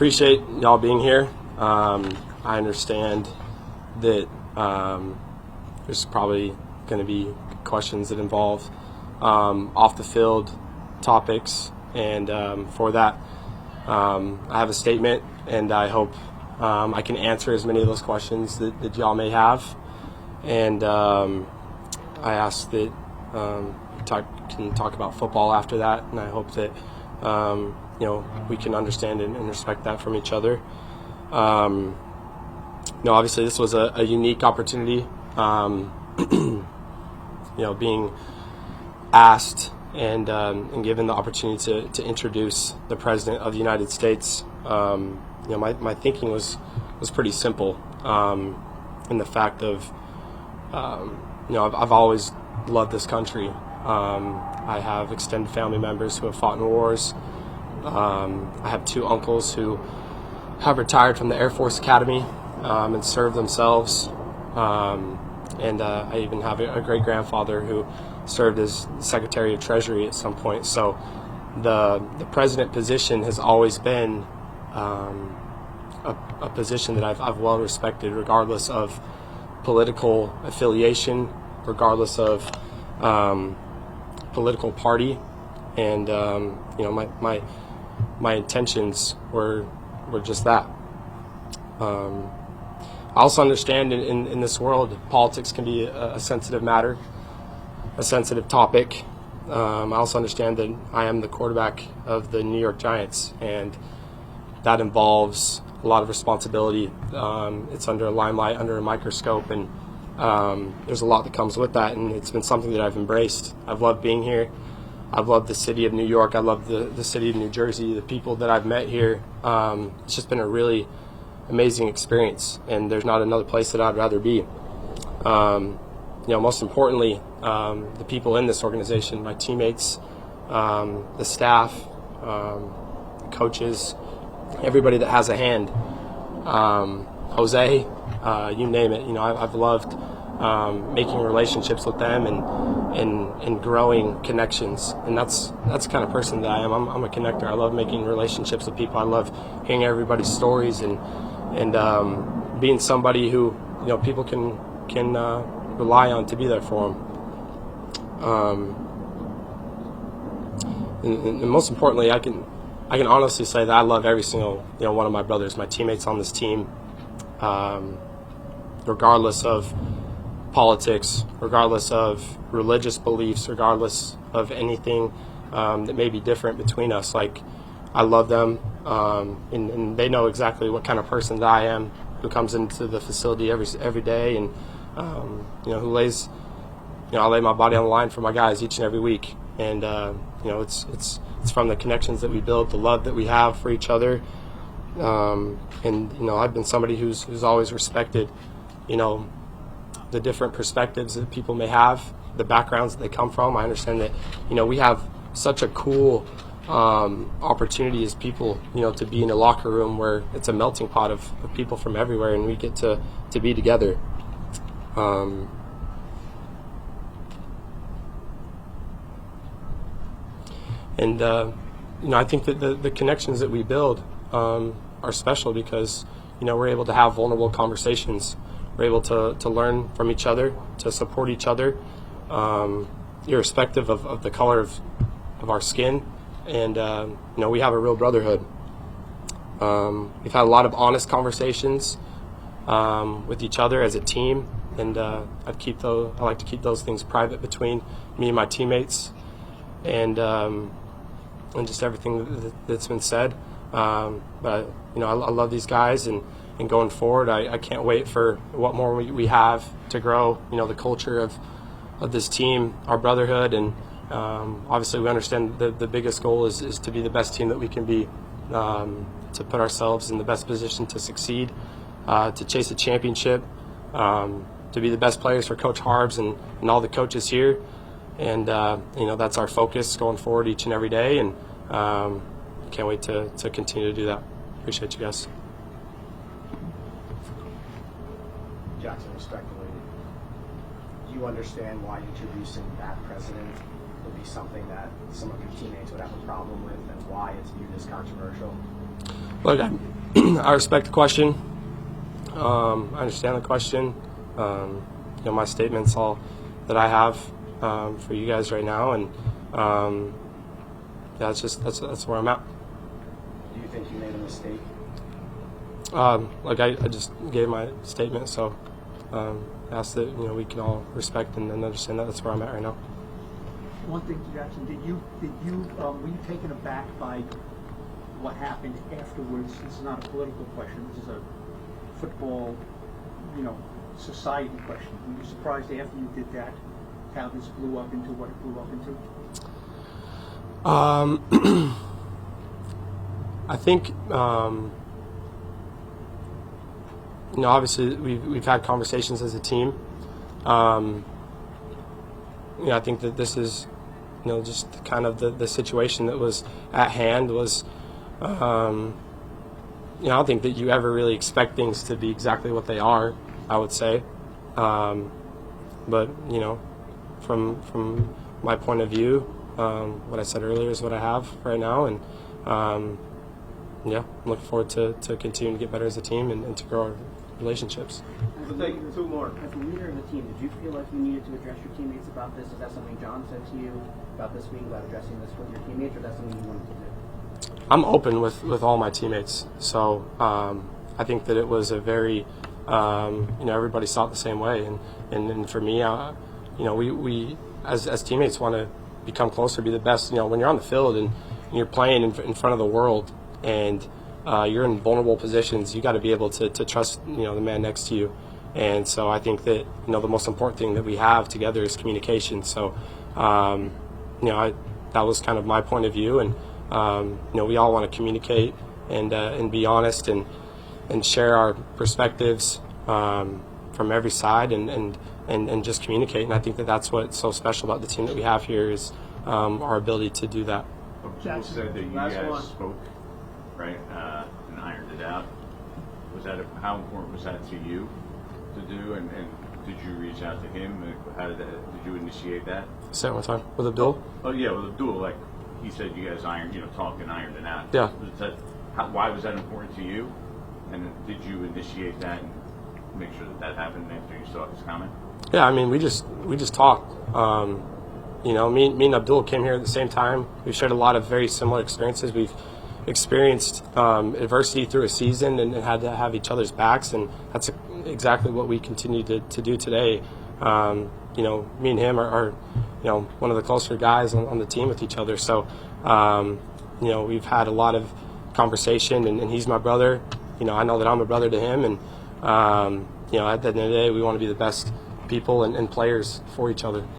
appreciate y'all being here. I understand that there's probably going to be questions that involve off the field topics, and for that I have a statement, and I hope I can answer as many of those questions that y'all may have. And I ask that can talk about football after that, and I hope that we can understand and respect that from each other. Obviously this was a unique opportunity. Being asked and given the opportunity to introduce the President of the United States. My thinking was pretty simple, in the fact of I've always loved this country. I have extended family members who have fought in wars. I have two uncles who have retired from the Air Force Academy and served themselves. And I even have a great-grandfather who served as Secretary of Treasury at some point. So the president position has always been a position that I've well respected, regardless of political affiliation, regardless of political party. And my intentions were just that. I also understand in this world, politics can be a sensitive matter, a sensitive topic. I also understand that I am the quarterback of the New York Giants, and that involves a lot of responsibility. It's under a limelight, under a microscope, and there's a lot that comes with that, and it's been something that I've embraced. I've loved being here. I've loved the city of New York. I love the city of New Jersey, the people that I've met here. It's just been a really amazing experience, and there's not another place that I'd rather be. Most importantly, the people in this organization, my teammates, the staff, the coaches, everybody that has a hand. Jose, you name it. I've loved making relationships with them and growing connections, and that's the kind of person that I am. I'm a connector. I love making relationships with people. I love hearing everybody's stories and being somebody who people can rely on to be there for them. And most importantly, I can honestly say that I love every single one of my brothers, my teammates on this team, regardless of politics, regardless of religious beliefs, regardless of anything that may be different between us. Like, I love them, and they know exactly what kind of person that I am, who comes into the facility every day, and who lays, I lay my body on the line for my guys each and every week. And it's from the connections that we build, the love that we have for each other, and I've been somebody who's always respected, the different perspectives that people may have, the backgrounds that they come from. I understand that we have such a cool opportunity as people, to be in a locker room where it's a melting pot of people from everywhere, and we get to be together. I think that the connections that we build are special because, we're able to have vulnerable conversations. We're able to learn from each other, to support each other, irrespective of the color of our skin. And, we have a real brotherhood. We've had a lot of honest conversations with each other as a team, and I like to keep those things private between me and my teammates, and just everything that's been said. But I love these guys, and going forward, I can't wait for what more we have to grow. The culture of this team, our brotherhood, and obviously we understand the biggest goal is to be the best team that we can be, to put ourselves in the best position to succeed, to chase a championship, to be the best players for Coach Harbs and all the coaches here. And that's our focus going forward each and every day, and can't wait to continue to do that. Appreciate you guys. Jaxson, respectfully, do you understand why introducing that president would be something that some of your teammates would have a problem with, and why it's viewed as controversial? Look, I respect the question. I understand the question. My statements, all that I have for you guys right now, and that's where I'm at. Do you think you made a mistake? I just gave my statement, so ask that we can all respect and understand that that's where I'm at right now. One thing, Jackson, were you taken aback by what happened afterwards? This is not a political question. This is a football, society question. Were you surprised after you did that how this blew up into what it blew up into? I think obviously we've had conversations as a team. I think that this is just kind of the situation that was at hand was. I don't think that you ever really expect things to be exactly what they are, I would say. But, from my point of view, what I said earlier is what I have right now. And, I'm looking forward to continuing to get better as a team and to grow our relationships. We'll take two more. As a leader of the team, did you feel like you needed to address your teammates about this? Is that something John said to you about this week, about addressing this with your teammates, or that's something you wanted to do? I'm open with all my teammates, so I think that it was a very, everybody saw it the same way, and for me, we as teammates want to become closer, be the best. When you're on the field and you're playing in front of the world, and you're in vulnerable positions, you got to be able to trust the man next to you, and so I think that the most important thing that we have together is communication. So, that was kind of my point of view, and. We all want to communicate and be honest and share our perspectives from every side and just communicate. And I think that that's what's so special about the team that we have here is our ability to do that. People said that you guys spoke, right, and ironed it out. How important was that to you to do? And did you reach out to him? Did you initiate that? Say it one time. With Abdul? Oh yeah, with Abdul. Like he said, you guys talked and ironed it out. Yeah. Why was that important to you? And did you initiate that and make sure that happened after you saw his comment? Yeah, I mean, we just talked. Me and Abdul came here at the same time. We've shared a lot of very similar experiences. We've experienced adversity through a season and had to have each other's backs, and that's exactly what we continue to do today. Me and him are one of the closer guys on the team with each other. So, we've had a lot of conversation, and he's my brother. I know that I'm a brother to him, and at the end of the day, we want to be the best people and players for each other.